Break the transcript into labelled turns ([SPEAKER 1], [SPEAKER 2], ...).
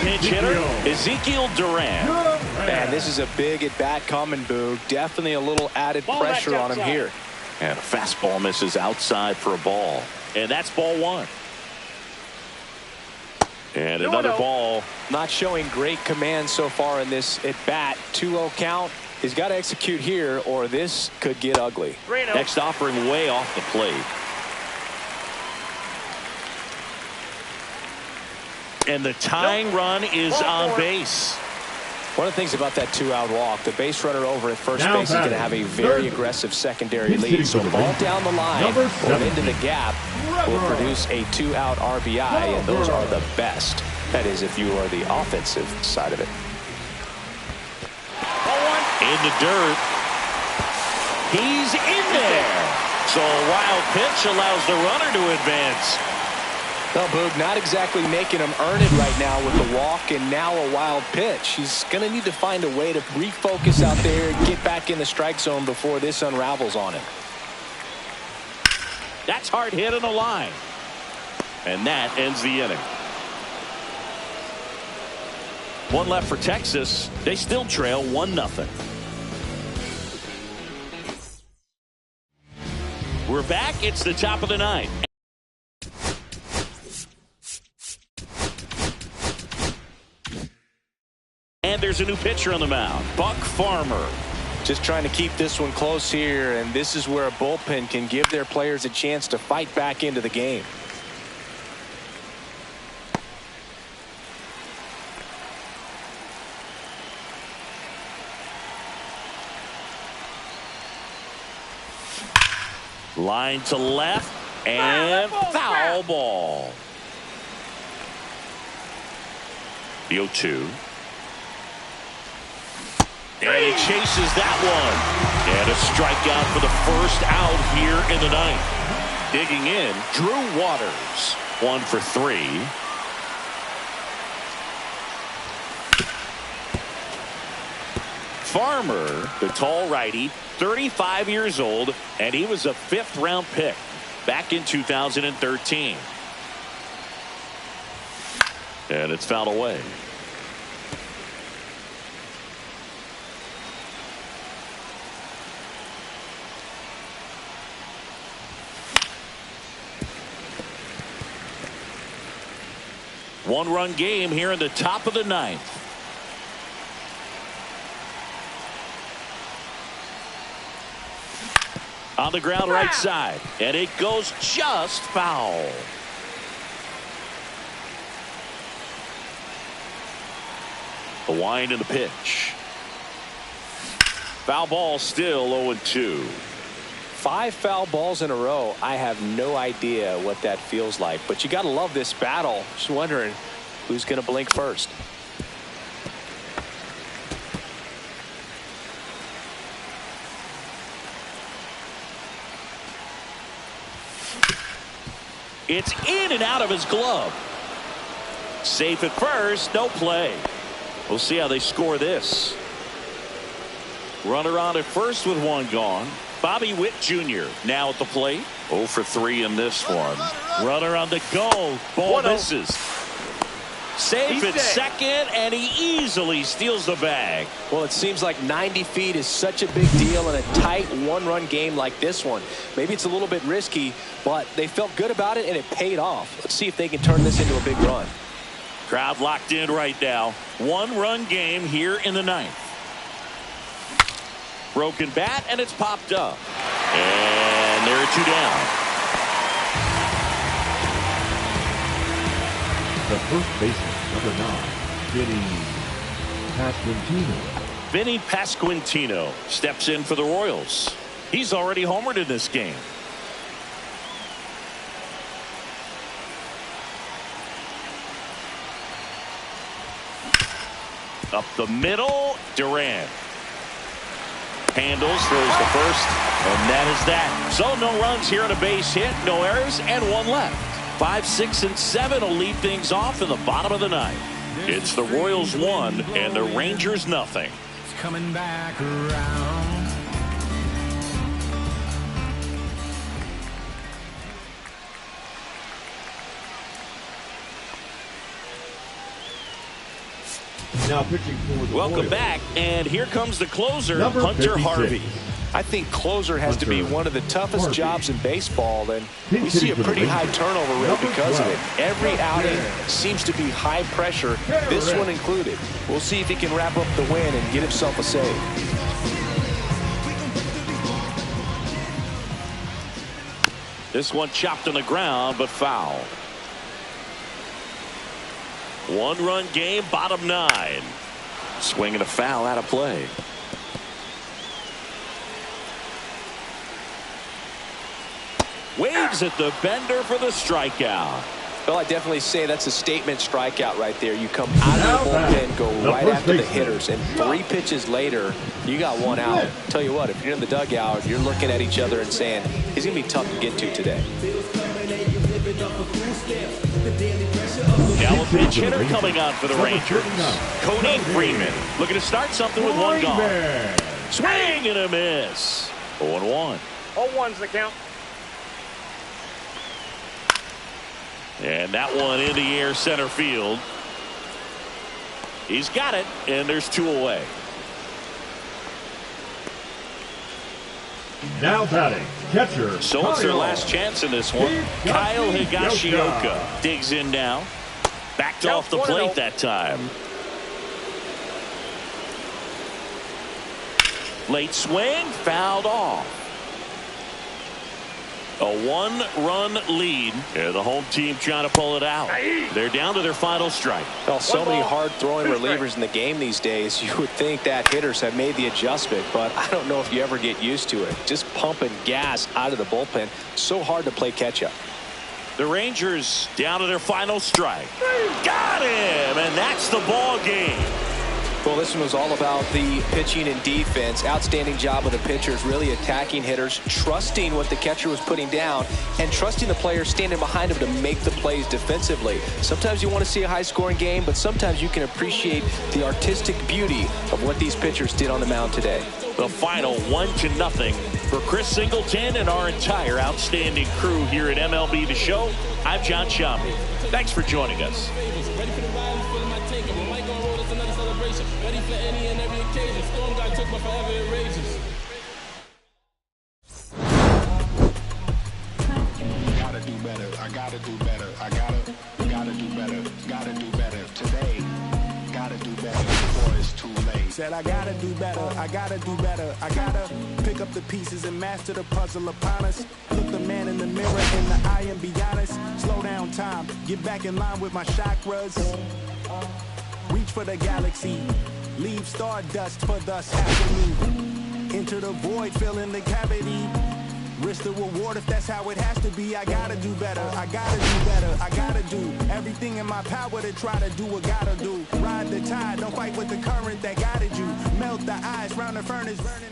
[SPEAKER 1] pinch hitter, Ezekiel Duran.
[SPEAKER 2] Man, this is a big at-bat coming, Boog. Definitely a little added pressure on him here.
[SPEAKER 1] And a fastball misses outside for a ball. And that's ball one. And another ball.
[SPEAKER 2] Not showing great command so far in this at-bat. 2-0 count. He's got to execute here or this could get ugly.
[SPEAKER 1] Next offering way off the plate. And the tying run is on base.
[SPEAKER 2] One of the things about that 2-out walk, the base runner over at first base is going to have a very aggressive secondary lead. So ball down the line or into the gap will produce a 2-out RBI, and those are the best. That is, if you are the offensive side of it.
[SPEAKER 1] In the dirt. He's in there. So a wild pitch allows the runner to advance.
[SPEAKER 2] No, Boog, not exactly making him earn it right now with the walk and now a wild pitch. He's going to need to find a way to refocus out there, get back in the strike zone before this unravels on him.
[SPEAKER 1] That's hard hit on the line. And that ends the inning. One left for Texas. They still trail 1-0. We're back. It's the top of the ninth. And there's a new pitcher on the mound, Buck Farmer.
[SPEAKER 2] Just trying to keep this one close here, and this is where a bullpen can give their players a chance to fight back into the game.
[SPEAKER 1] Line to left and foul ball. The 0-2. And he chases that one. And a strikeout for the first out here in the ninth. Digging in, Drew Waters. 1 for 3. Farmer, the tall righty, 35 years old, and he was a 5th-round pick back in 2013. And it's fouled away. One-run game here in the top of the ninth. On the ground right side, and it goes just foul. The wind and the pitch. Foul ball, still 0-2.
[SPEAKER 2] 5 foul balls in a row. I have no idea what that feels like, but you got to love this battle. Just wondering who's going to blink first.
[SPEAKER 1] It's in and out of his glove. Safe at first, no play. We'll see how they score this. Runner on at first with 1 gone. Bobby Witt Jr. now at the plate. 0 for 3 in this one. Runner on the go. Ball misses. Safe at second, and he easily steals the bag.
[SPEAKER 2] Well, it seems like 90 feet is such a big deal in a tight one-run game like this one. Maybe it's a little bit risky, but they felt good about it, and it paid off. Let's see if they can turn this into a big run.
[SPEAKER 1] Crowd locked in right now. One-run game here in the ninth. Broken bat, and it's popped up. And there are 2 down.
[SPEAKER 3] The first baseman, number 9, Vinny Pasquantino.
[SPEAKER 1] Vinny Pasquantino steps in for the Royals. He's already homered in this game. Up the middle, Duran. Handles, throws the first, and that is that. So no runs here on a base hit, no errors, and 1 left. 5, 6, and 7 will lead things off in the bottom of the ninth. It's the Royals 1 and the Rangers nothing.
[SPEAKER 4] It's coming back around.
[SPEAKER 3] Now pitching for the
[SPEAKER 1] Welcome
[SPEAKER 3] Royals.
[SPEAKER 1] back, and here comes the closer,
[SPEAKER 3] Number
[SPEAKER 1] Hunter
[SPEAKER 3] 56.
[SPEAKER 1] Harvey.
[SPEAKER 2] I think closer has to be one of the toughest
[SPEAKER 3] Harvey.
[SPEAKER 2] jobs in baseball, and we
[SPEAKER 3] Pinch
[SPEAKER 2] see a
[SPEAKER 3] hitting for the
[SPEAKER 2] pretty high
[SPEAKER 3] Rangers.
[SPEAKER 2] turnover rate
[SPEAKER 3] Number
[SPEAKER 2] because of
[SPEAKER 3] 12.
[SPEAKER 2] it. Every outing seems to be high pressure, this one included. We'll see if he can wrap up the win and get himself a save.
[SPEAKER 1] This one chopped on the ground, but foul. One-run game, bottom 9. Swing and a foul out of play. Waves at the bender for the strikeout.
[SPEAKER 2] Well, I definitely say that's a statement strikeout right there. You come out of the bullpen, go right after the hitters, and 3 pitches later, you got 1 out. Tell you what, if you're in the dugout, you're looking at each other and saying, he's going to be tough to get to today.
[SPEAKER 1] Now a pinch hitter coming on for the Rangers. Cody Freeman looking to start something with 1 gone. Swing and a miss. 0-1.
[SPEAKER 5] 0-1's the count.
[SPEAKER 1] And that one in the air center field. He's got it, and there's 2 away.
[SPEAKER 3] Now batting, catcher.
[SPEAKER 1] So it's their last chance in this one. Kyle Higashioka digs in now. Backed off the plate that time. Late swing, fouled off. A 1-run lead, and the home team trying to pull it out. They're down to their final strike.
[SPEAKER 2] Well, so many hard-throwing relievers in the game these days, you would think that hitters have made the adjustment, but I don't know if you ever get used to it. Just pumping gas out of the bullpen, so hard to play catch-up.
[SPEAKER 1] The Rangers down to their final strike. Got him, and that's the ball game.
[SPEAKER 2] Well, this one was all about the pitching and defense. Outstanding job of the pitchers, really attacking hitters, trusting what the catcher was putting down, and trusting the players standing behind him to make the plays defensively. Sometimes you want to see a high-scoring game, but sometimes you can appreciate the artistic beauty of what these pitchers did on the mound today.
[SPEAKER 1] The final 1-0 for Chris Singleton and our entire outstanding crew here at MLB The Show. I'm John Sciambi. Thanks for joining us.
[SPEAKER 6] Ready for any and every occasion. Storm God took my forever it rages.
[SPEAKER 4] Gotta do better. I gotta do better. I gotta do better. Gotta do better today. Gotta do better before it's too late. Said I gotta do better. I gotta do better. I gotta pick up the pieces and master the puzzle upon us. Look the man in the mirror in the eye and be honest. Slow down time. Get back in line with my chakras. Reach for the galaxy. Leave stardust for thus happening. Enter the void, fill in the cavity. Risk the reward if that's how it has to be. I gotta do better. I gotta do better. I gotta do everything in my power to try to do what gotta do. Ride the tide. Don't fight with the current that guided you. Melt the ice round the furnace burning.